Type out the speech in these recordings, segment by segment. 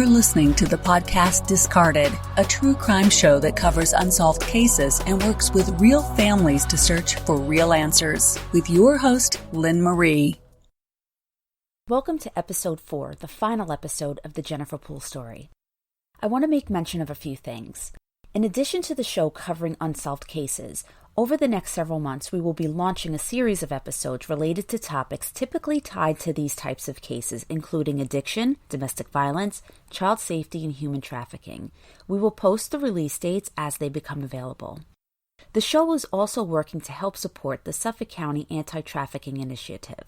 You're listening to the podcast Discarded, a true crime show that covers unsolved cases and works with real families to search for real answers. With your host, Lynn Marie. Welcome to episode 4, the final episode of the Jennifer Poole Story. I want to make mention of a few things. In addition to the show covering unsolved cases, over the next several months we will be launching a series of episodes related to topics typically tied to these types of cases, including addiction, domestic violence, child safety, and human trafficking. We will post the release dates as they become available. The show is also working to help support the Suffolk County Anti-Trafficking Initiative.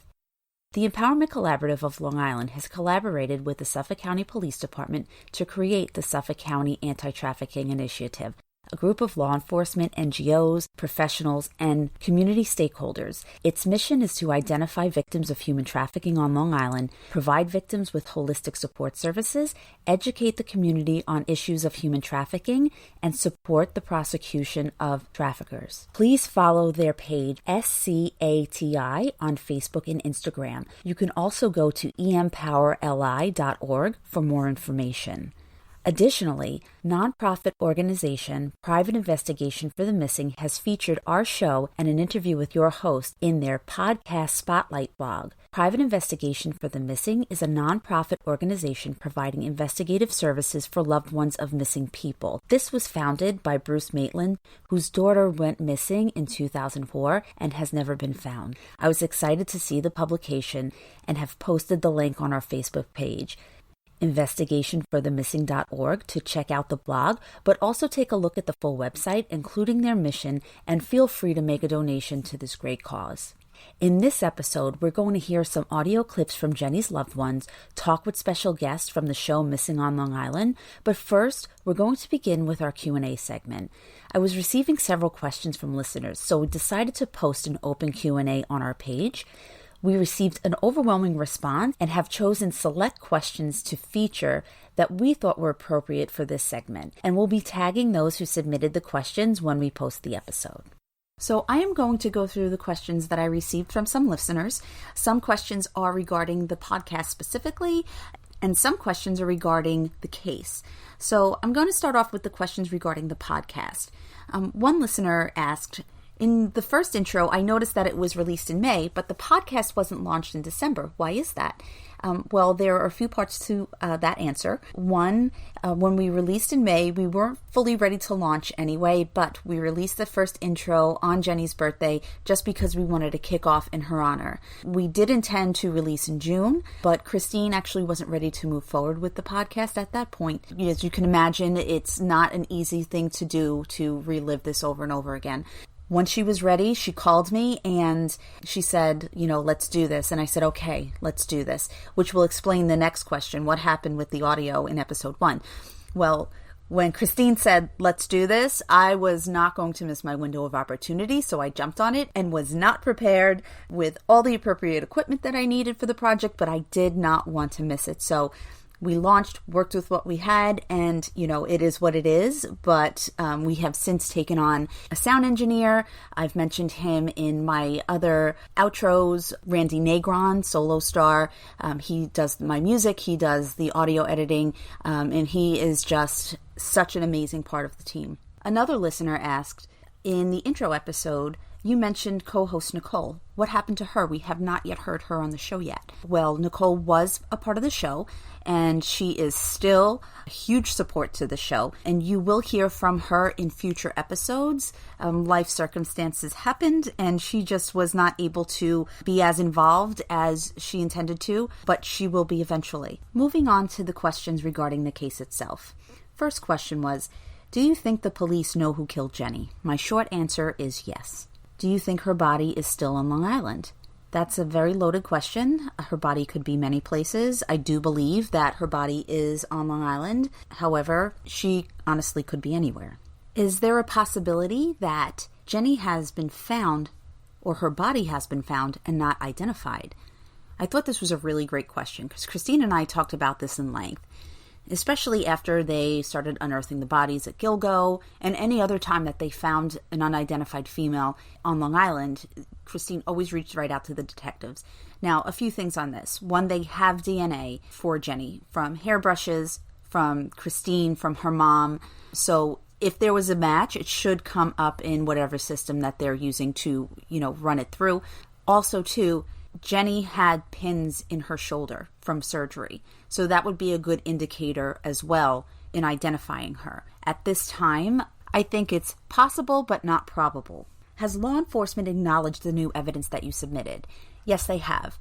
The Empowerment Collaborative of Long Island has collaborated with the Suffolk County Police Department to create the Suffolk County Anti-Trafficking Initiative, a group of law enforcement, NGOs, professionals, and community stakeholders. Its mission is to identify victims of human trafficking on Long Island, provide victims with holistic support services, educate the community on issues of human trafficking, and support the prosecution of traffickers. Please follow their page SCATI on Facebook and Instagram. You can also go to empowerli.org for more information. Additionally, nonprofit organization Private Investigation for the Missing has featured our show and an interview with your host in their podcast Spotlight blog. Private Investigation for the Missing is a nonprofit organization providing investigative services for loved ones of missing people. This was founded by Bruce Maitland, whose daughter went missing in 2004 and has never been found. I was excited to see the publication and have posted the link on our Facebook page, investigationforthemissing.org, to check out the blog, but also take a look at the full website, including their mission, and feel free to make a donation to this great cause. In this episode, we're going to hear some audio clips from Jenny's loved ones, talk with special guests from the show Missing on Long Island, but first, we're going to begin with our Q&A segment. I was receiving several questions from listeners, so we decided to post an open Q&A on our page. We received an overwhelming response and have chosen select questions to feature that we thought were appropriate for this segment, and we'll be tagging those who submitted the questions when we post the episode. So I am going to go through the questions that I received from some listeners. Some questions are regarding the podcast specifically, and some questions are regarding the case. So I'm going to start off with the questions regarding the podcast. One listener asked, in the first intro, I noticed that it was released in May, but the podcast wasn't launched in December. Why is that? Well, there are a few parts to that answer. One, when we released in May, we weren't fully ready to launch anyway, but we released the first intro on Jenny's birthday just because we wanted to kick off in her honor. We did intend to release in June, but Christine actually wasn't ready to move forward with the podcast at that point. As you can imagine, it's not an easy thing to do to relive this over and over again. Once she was ready, she called me and she said, let's do this. And I said, okay, let's do this, which will explain the next question. What happened with the audio in episode 1? Well, when Christine said, let's do this, I was not going to miss my window of opportunity. So I jumped on it and was not prepared with all the appropriate equipment that I needed for the project, but I did not want to miss it. So we launched, worked with what we had, and, it is what it is, but we have since taken on a sound engineer. I've mentioned him in my other outros, Randy Negron, solo star. He does my music, he does the audio editing, and he is just such an amazing part of the team. Another listener asked, in the intro episode, you mentioned co-host Nicole. What happened to her? We have not yet heard her on the show yet. Well, Nicole was a part of the show, and she is still a huge support to the show. And you will hear from her in future episodes. Life circumstances happened, and she just was not able to be as involved as she intended to, but she will be eventually. Moving on to the questions regarding the case itself. First question was, do you think the police know who killed Jenny? My short answer is yes. Do you think her body is still on Long Island? That's a very loaded question. Her body could be many places. I do believe that her body is on Long Island. However, she honestly could be anywhere. Is there a possibility that Jenny has been found, or her body has been found and not identified? I thought this was a really great question because Christine and I talked about this in length, especially after they started unearthing the bodies at Gilgo and any other time that they found an unidentified female on Long Island. Christine always reached right out to the detectives. Now, a few things on this. One, they have DNA for Jenny from hairbrushes, from Christine, from her mom. So if there was a match, it should come up in whatever system that they're using to, run it through. Also, too, Jenny had pins in her shoulder from surgery. So that would be a good indicator as well in identifying her. At this time, I think it's possible but not probable. Has law enforcement acknowledged the new evidence that you submitted? Yes, they have.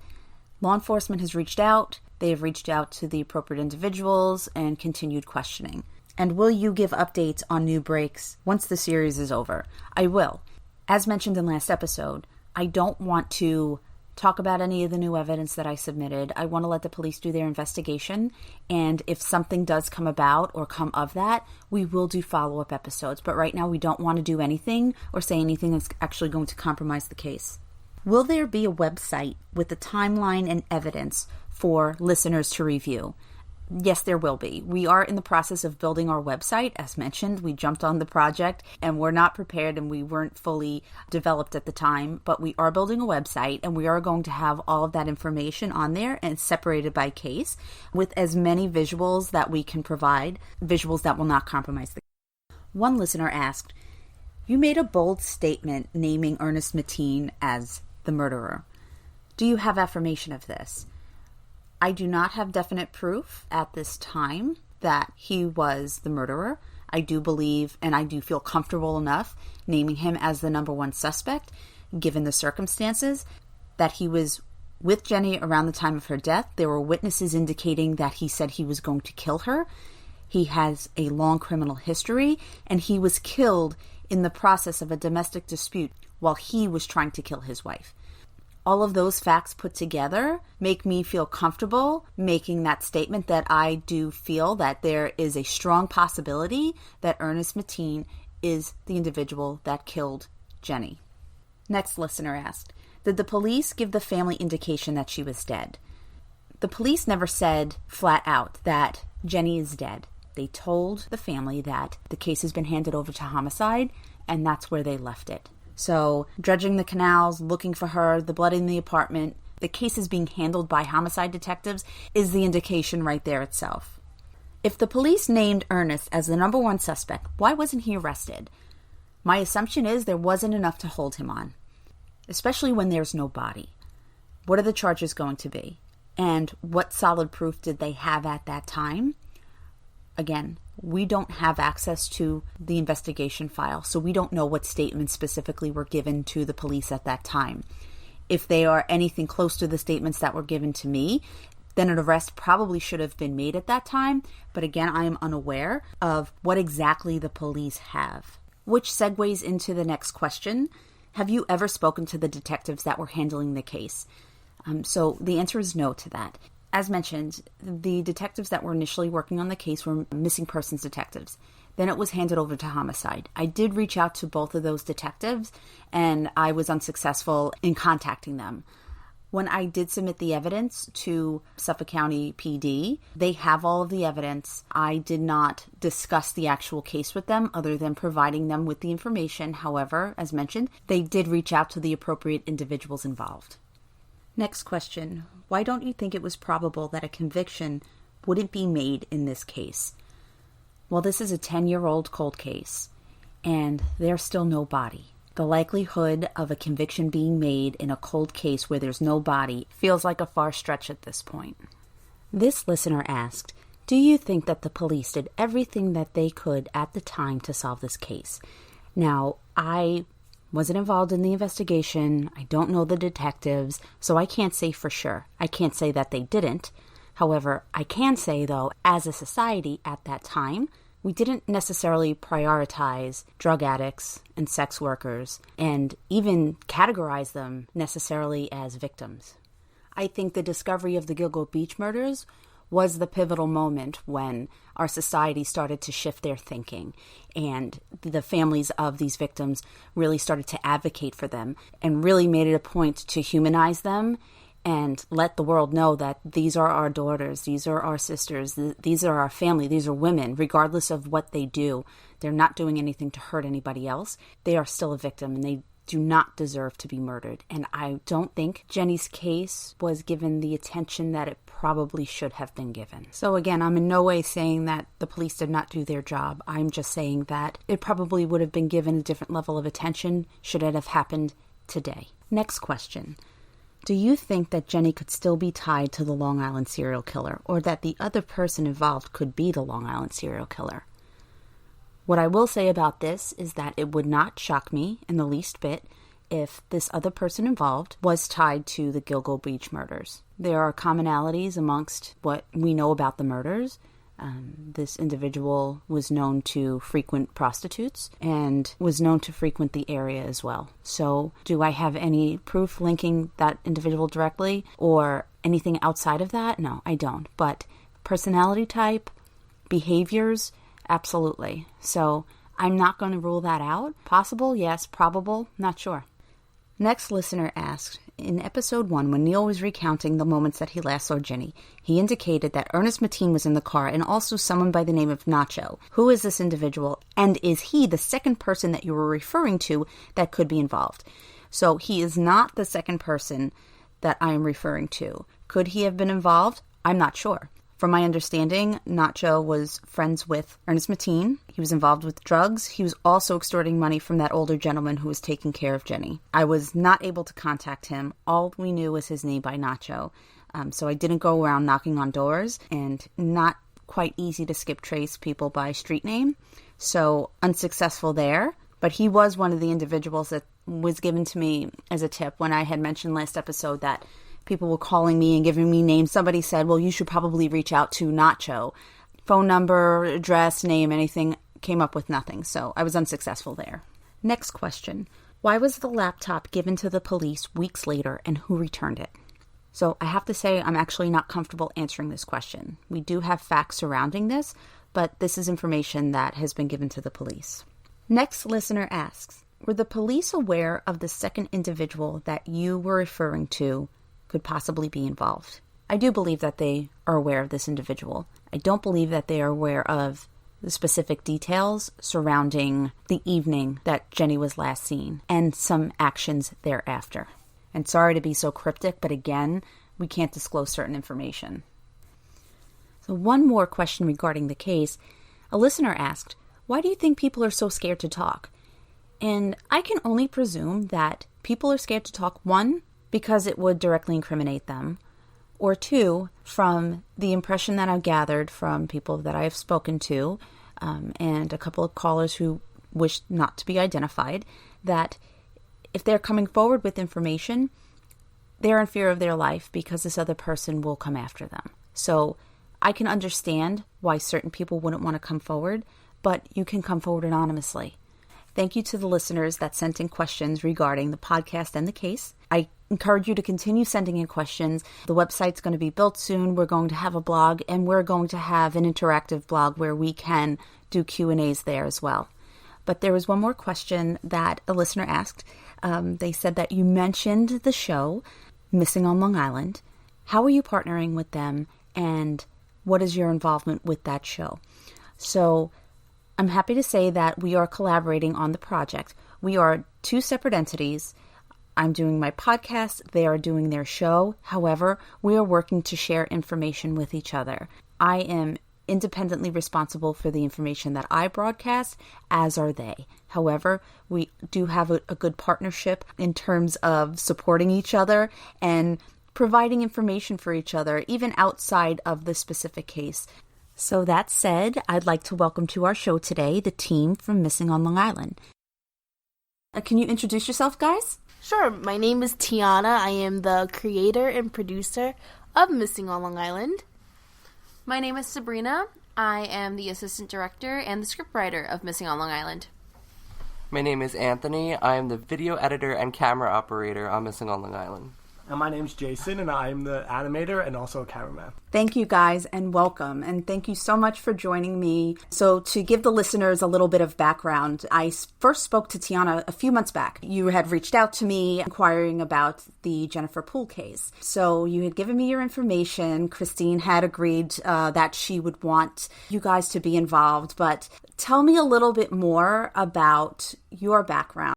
Law enforcement has reached out. They have reached out to the appropriate individuals and continued questioning. And will you give updates on new breaks once the series is over? I will. As mentioned in last episode, I don't want to talk about any of the new evidence that I submitted. I want to let the police do their investigation. And if something does come about or come of that, we will do follow-up episodes. But right now, we don't want to do anything or say anything that's actually going to compromise the case. Will there be a website with the timeline and evidence for listeners to review? Yes, there will be. We are in the process of building our website. As mentioned, we jumped on the project and we're not prepared and we weren't fully developed at the time, but we are building a website and we are going to have all of that information on there and separated by case with as many visuals that we can provide, visuals that will not compromise the case. One listener asked, you made a bold statement naming Ernest Mateen as the murderer. Do you have affirmation of this? I do not have definite proof at this time that he was the murderer. I do believe and I do feel comfortable enough naming him as the number one suspect, given the circumstances, that he was with Jenny around the time of her death. There were witnesses indicating that he said he was going to kill her. He has a long criminal history, and he was killed in the process of a domestic dispute while he was trying to kill his wife. All of those facts put together make me feel comfortable making that statement that I do feel that there is a strong possibility that Ernest Mateen is the individual that killed Jenny. Next listener asked, did the police give the family indication that she was dead? The police never said flat out that Jenny is dead. They told the family that the case has been handed over to homicide, and that's where they left it. So, dredging the canals, looking for her, the blood in the apartment, the case is being handled by homicide detectives is the indication right there itself. If the police named Ernest as the number one suspect, why wasn't he arrested? My assumption is there wasn't enough to hold him on, especially when there's no body. What are the charges going to be? And what solid proof did they have at that time? Again, we don't have access to the investigation file, so we don't know what statements specifically were given to the police at that time. If they are anything close to the statements that were given to me, then an arrest probably should have been made at that time. But again, I am unaware of what exactly the police have. Which segues into the next question. Have you ever spoken to the detectives that were handling the case? So the answer is no to that. As mentioned, the detectives that were initially working on the case were missing persons detectives. Then it was handed over to homicide. I did reach out to both of those detectives, and I was unsuccessful in contacting them. When I did submit the evidence to Suffolk County PD, they have all of the evidence. I did not discuss the actual case with them other than providing them with the information. However, as mentioned, they did reach out to the appropriate individuals involved. Next question. Why don't you think it was probable that a conviction wouldn't be made in this case? Well, this is a 10-year-old cold case, and there's still no body. The likelihood of a conviction being made in a cold case where there's no body feels like a far stretch at this point. This listener asked, do you think that the police did everything that they could at the time to solve this case? Now, I wasn't involved in the investigation. I don't know the detectives, so I can't say for sure. I can't say that they didn't. However, I can say, though, as a society at that time, we didn't necessarily prioritize drug addicts and sex workers and even categorize them necessarily as victims. I think the discovery of the Gilgo Beach murders was the pivotal moment when our society started to shift their thinking, and the families of these victims really started to advocate for them and really made it a point to humanize them and let the world know that these are our daughters, these are our sisters, these are our family, these are women, regardless of what they do. They're not doing anything to hurt anybody else. They are still a victim, and they do not deserve to be murdered. And I don't think Jenny's case was given the attention that it probably should have been given. So again, I'm in no way saying that the police did not do their job. I'm just saying that it probably would have been given a different level of attention should it have happened today. Next question. Do you think that Jenny could still be tied to the Long Island serial killer, or that the other person involved could be the Long Island serial killer? What I will say about this is that it would not shock me in the least bit if this other person involved was tied to the Gilgo Beach murders. There are commonalities amongst what we know about the murders. This individual was known to frequent prostitutes and was known to frequent the area as well. So do I have any proof linking that individual directly or anything outside of that? No, I don't. But personality type, behaviors, absolutely. So I'm not going to rule that out. Possible? Yes. Probable? Not sure. Next listener asked, in episode 1, when Neil was recounting the moments that he last saw Jenny, he indicated that Ernest Mateen was in the car and also someone by the name of Nacho. Who is this individual? And is he the second person that you were referring to that could be involved? So he is not the second person that I am referring to. Could he have been involved? I'm not sure. From my understanding, Nacho was friends with Ernest Mateen. He was involved with drugs. He was also extorting money from that older gentleman who was taking care of Jenny. I was not able to contact him. All we knew was his name by Nacho. So I didn't go around knocking on doors, and not quite easy to skip trace people by street name. So unsuccessful there. But he was one of the individuals that was given to me as a tip when I had mentioned last episode that people were calling me and giving me names. Somebody said, well, you should probably reach out to Nacho. Phone number, address, name, anything, came up with nothing. So I was unsuccessful there. Next question. Why was the laptop given to the police weeks later and who returned it? So I have to say I'm actually not comfortable answering this question. We do have facts surrounding this, but this is information that has been given to the police. Next listener asks, were the police aware of the second individual that you were referring to could possibly be involved? I do believe that they are aware of this individual. I don't believe that they are aware of the specific details surrounding the evening that Jenny was last seen and some actions thereafter. And sorry to be so cryptic, but again, we can't disclose certain information. So one more question regarding the case. A listener asked, why do you think people are so scared to talk? And I can only presume that people are scared to talk, one, because it would directly incriminate them, or two, from the impression that I've gathered from people that I have spoken to, and a couple of callers who wish not to be identified, that if they're coming forward with information, they're in fear of their life because this other person will come after them. So I can understand why certain people wouldn't want to come forward, but you can come forward anonymously. Thank you to the listeners that sent in questions regarding the podcast and the case. I encourage you to continue sending in questions. The website's going to be built soon. We're going to have a blog, and we're going to have an interactive blog where we can do Q&As there as well. But there was one more question that a listener asked. They said that you mentioned the show, Missing on Long Island. How are you partnering with them, and what is your involvement with that show? So I'm happy to say that we are collaborating on the project. We are two separate entities. I'm doing my podcast. They are doing their show. However, we are working to share information with each other. I am independently responsible for the information that I broadcast, as are they. However, we do have a good partnership in terms of supporting each other and providing information for each other, even outside of the specific case. So that said, I'd like to welcome to our show today the team from Missing on Long Island. Can you introduce yourself, guys? Sure. My name is Tiana. I am the creator and producer of Missing on Long Island. My name is Sabrina. I am the assistant director and the scriptwriter of Missing on Long Island. My name is Anthony. I am the video editor and camera operator on Missing on Long Island. And my name's Jason, and I'm the animator and also a cameraman. Thank you, guys, and welcome. And thank you so much for joining me. So to give the listeners a little bit of background, I first spoke to Tiana a few months back. You had reached out to me inquiring about the Jennifer Poole case. So you had given me your information. Christine had agreed that she would want you guys to be involved. But tell me a little bit more about your background.